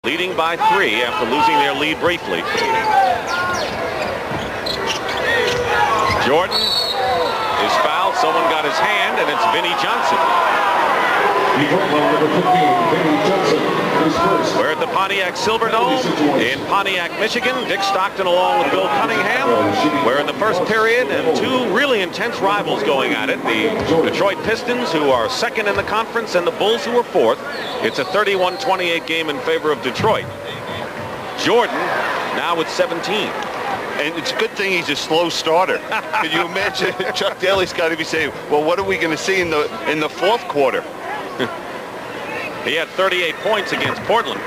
leading by 3 after losing their lead briefly. Jordan is fouled. Someone got his hand, and it's Vinnie Johnson. We're at the Pontiac Silverdome in Pontiac, Michigan. Dick Stockton along with Bill Cunningham. We're in the first period, and two really intense rivals going at it. The Detroit Pistons, who are second in the conference, and the Bulls, who are fourth. It's a 31-28 game in favor of Detroit. Jordan now with 17. And it's a good thing he's a slow starter. Can you imagine? Chuck Daly's got to be saying, well, what are we going to see in the fourth quarter? He had 38 points against Portland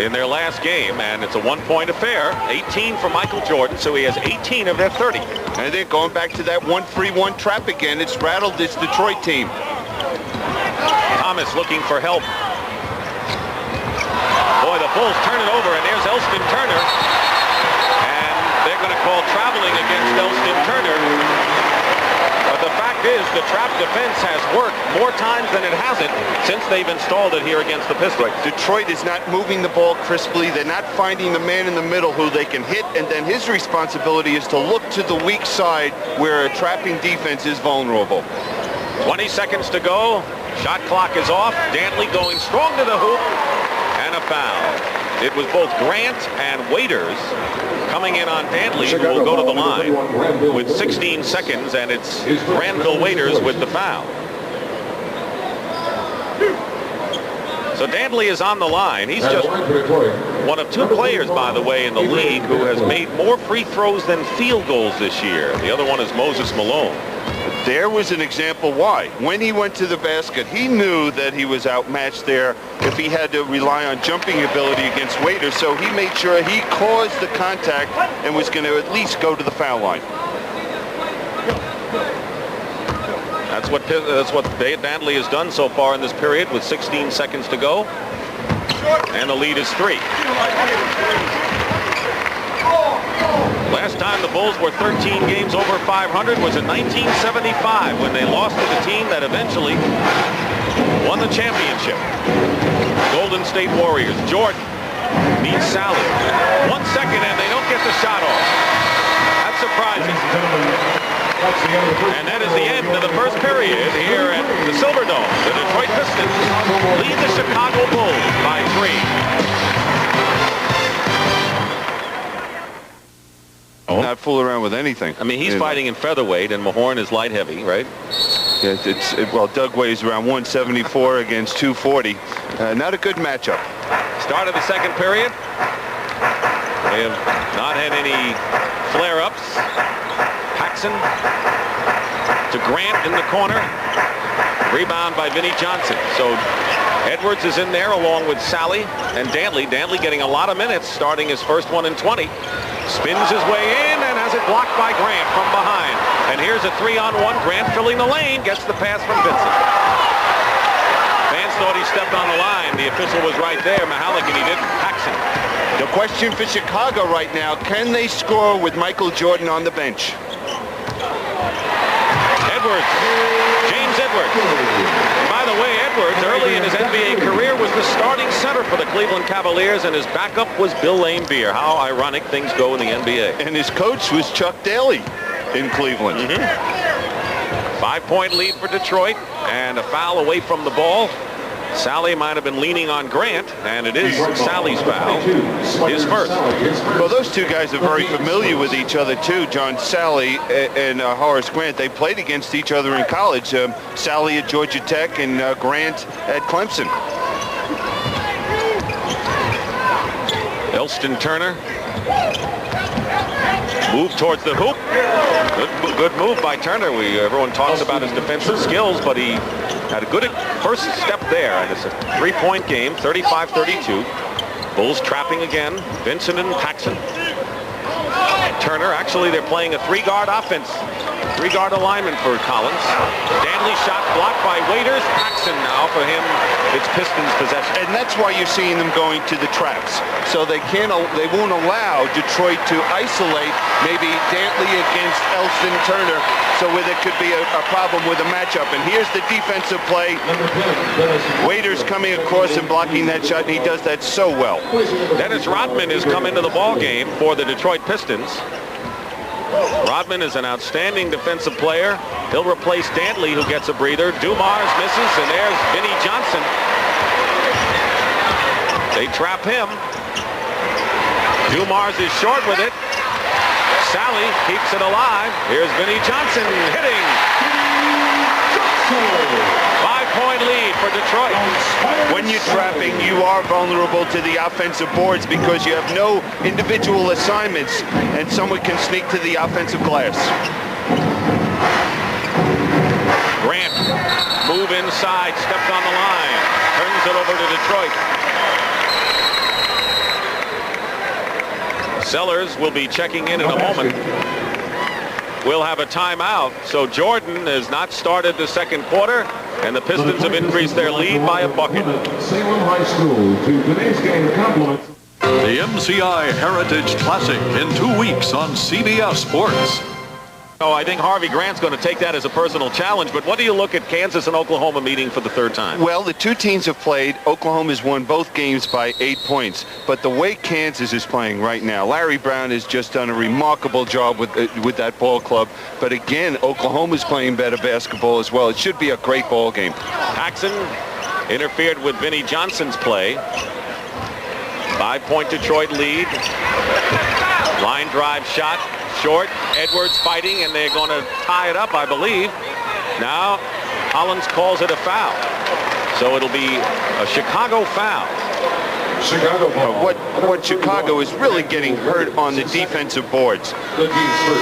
in their last game, and it's a one-point affair. 18 for Michael Jordan, so he has 18 of their 30. And then going back to that 1-3-1 trap again, it's rattled this Detroit team. Thomas looking for help. Boy, the Bulls turn it over, and there's Elston Turner. And they're going to call traveling against Elston Turner. But the fact is, the trap defense has worked more times than it hasn't since they've installed it here against the Pistons. Right. Detroit is not moving the ball crisply. They're not finding the man in the middle who they can hit, and then his responsibility is to look to the weak side where a trapping defense is vulnerable. 20 seconds to go. Shot clock is off. Dantley going strong to the hoop, and a foul. It was both Grant and Waiters coming in on Dantley, who will go to the line with 16 seconds, and it's Granville Waiters with the foul. So Dantley is on the line. He's just one of two players, by the way, in the league who has made more free throws than field goals this year. The other one is Moses Malone. There was an example why. When he went to the basket, he knew that he was outmatched there if he had to rely on jumping ability against Waiters, so he made sure he caused the contact and was going to at least go to the foul line. That's what Dantley has done so far in this period with 16 seconds to go. And the lead is 3. Last time the Bulls were 13 games over 500 was in 1975 when they lost to the team that eventually won the championship. Golden State Warriors. Jordan needs Sally. 1 second and they don't get the shot off. That's surprising. And that is the end of the first period here at the Silverdome. The Detroit Pistons lead the Chicago Bulls by 3. Not fool around with anything. I mean, he's fighting in featherweight, and Mahorn is light heavy, right? Yeah, well, Doug weighs around 174 against 240. Not a good matchup. Start of the second period. They have not had any flare-ups. Paxson to Grant in the corner. Rebound by Vinnie Johnson. So Edwards is in there along with Sally and Dantley. Dantley getting a lot of minutes, starting his first one in 20. Spins his way in and has it blocked by Grant from behind. And here's a 3-on-1. Grant filling the lane, gets the pass from Vincent. Fans thought he stepped on the line. The official was right there, Mahalik, and he didn't. Paxson. The question for Chicago right now, can they score with Michael Jordan on the bench? Edwards. James Edwards. By the way, Edwards, early in his NBA career, was the starting center for the Cleveland Cavaliers, and his backup was Bill Laimbeer. How ironic things go in the NBA. And his coach was Chuck Daly in Cleveland. 5-point lead for Detroit, and a foul away from the ball. Sally might have been leaning on Grant, and it is Sally's foul, his first. Well, those two guys are very familiar with each other, too, John. Sally and Horace Grant. They played against each other in college. Sally at Georgia Tech and Grant at Clemson. Elston Turner. Move towards the hoop. Good move by Turner. Everyone talks about his defensive skills, but he had a good first step there. And it's a 3-point game, 35-32. Bulls trapping again. Vincent and Paxson. Turner, actually, they're playing a 3-guard offense. 3-guard alignment for Collins. Dantley shot blocked by Waiters. Paxson now for him it's Pistons possession. And that's why you're seeing them going to the traps. So they won't allow Detroit to isolate maybe Dantley against Elston Turner, so where there could be a problem with a matchup. And here's the defensive play. Waiters coming across and blocking that shot, and he does that so well. Dennis Rodman has come into the ball game for the Detroit Pistons. Rodman is an outstanding defensive player. He'll replace Dantley, who gets a breather. Dumars misses, and there's Vinnie Johnson. They trap him. Dumars is short with it. Sally keeps it alive. Here's Vinnie Johnson hitting. 5-point lead for Detroit. When you're trapping, you are vulnerable to the offensive boards because you have no individual assignments, and someone can sneak to the offensive glass. Grant, move inside, stepped on the line, turns it over to Detroit. Sellers will be checking in a moment. We'll have a timeout. So Jordan has not started the second quarter, and the Pistons have increased their lead by a bucket. Salem High School to today's game compliments. The MCI Heritage Classic in 2 weeks on CBS Sports. Oh, I think Harvey Grant's going to take that as a personal challenge, but what do you look at Kansas and Oklahoma meeting for the third time? Well, the two teams have played. Oklahoma's won both games by 8 points. But the way Kansas is playing right now, Larry Brown has just done a remarkable job with that ball club. But again, Oklahoma's playing better basketball as well. It should be a great ball game. Paxson interfered with Vinnie Johnson's play. 5-point Detroit lead. Line drive shot. Short. Edwards fighting, and they're going to tie it up, I believe. Now, Collins calls it a foul. So it'll be a Chicago foul. Chicago ball. What Chicago is really getting hurt on the defensive boards.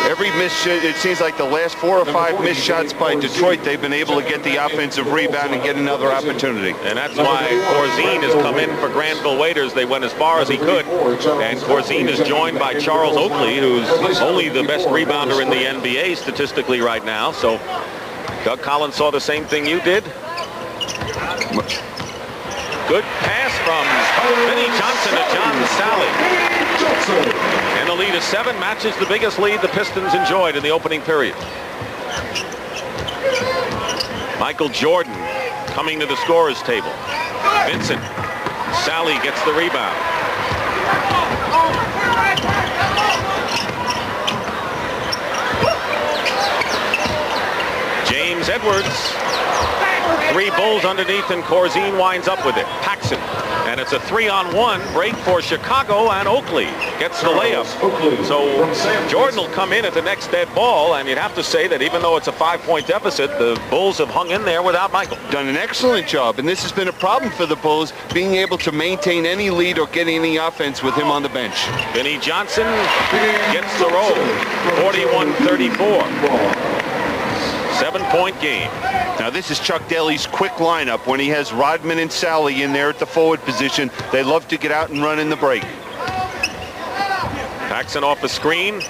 Every miss, it seems like the last 4 or 5 missed shots by Detroit, they've been able to get the offensive rebound and get another opportunity. And that's why Corzine has come in for Granville Waiters. They went as far as he could. And Corzine is joined by Charles Oakley, who's only the best rebounder in the NBA statistically right now. So Doug Collins saw the same thing you did. Good pass from Vinnie Johnson to John Sally. And the lead is 7, matches the biggest lead the Pistons enjoyed in the opening period. Michael Jordan coming to the scorer's table. Vincent. Sally gets the rebound. James Edwards. 3 Bulls underneath, and Corzine winds up with it. Paxson. And it's a 3-on-1 break for Chicago, and Oakley gets the layup. So Jordan will come in at the next dead ball, and you'd have to say that even though it's a 5-point deficit, the Bulls have hung in there without Michael. Done an excellent job, and this has been a problem for the Bulls, being able to maintain any lead or get any offense with him on the bench. Vinnie Johnson gets the roll. 41-34. 7-point game. Now this is Chuck Daly's quick lineup. When he has Rodman and Sally in there at the forward position, they love to get out and run in the break. Paxson off the screen,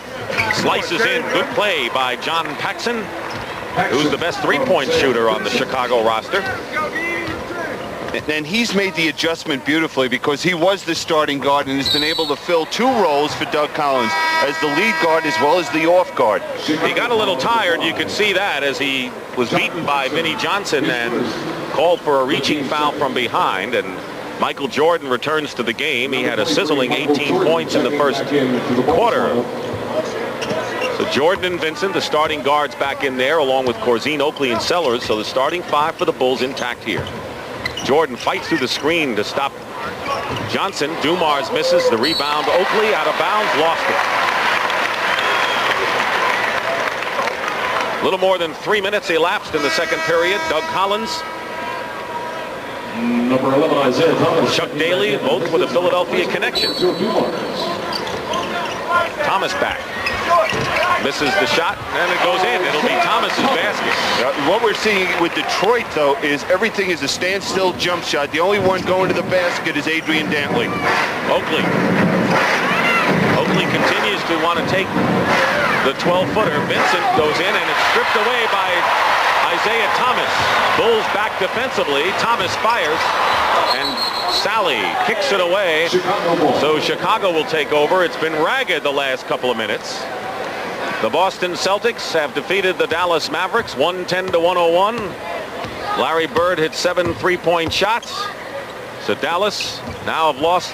slices in. Good play by John Paxson, who's the best 3-point shooter on the Chicago roster. And he's made the adjustment beautifully because he was the starting guard and has been able to fill 2 roles for Doug Collins as the lead guard as well as the off guard. He got a little tired. You could see that as he was beaten by Vinnie Johnson and called for a reaching foul from behind. And Michael Jordan returns to the game. He had a sizzling 18 points in the first quarter. So Jordan and Vincent, the starting guards, back in there along with Corzine, Oakley, and Sellers. So the starting 5 for the Bulls intact here. Jordan fights through the screen to stop Johnson. Dumars misses the rebound. Oakley out of bounds, lost it. A little more than 3 minutes elapsed in the second period. Doug Collins, Number 11, Isaiah Thomas. Chuck Daly, both with a Philadelphia connection. Thomas back. Misses the shot, and it goes in. It'll be Thomas's basket. What we're seeing with Detroit, though, is everything is a standstill jump shot. The only one going to the basket is Adrian Dantley. Oakley. Oakley continues to want to take the 12-footer. Vincent goes in, and it's stripped away by Isaiah Thomas. Bulls back defensively. Thomas fires. And Sally kicks it away. Chicago ball. So Chicago will take over. It's been ragged the last couple of minutes. The Boston Celtics have defeated the Dallas Mavericks 110-101. Larry Bird hit 7 3-point shots. So Dallas now have lost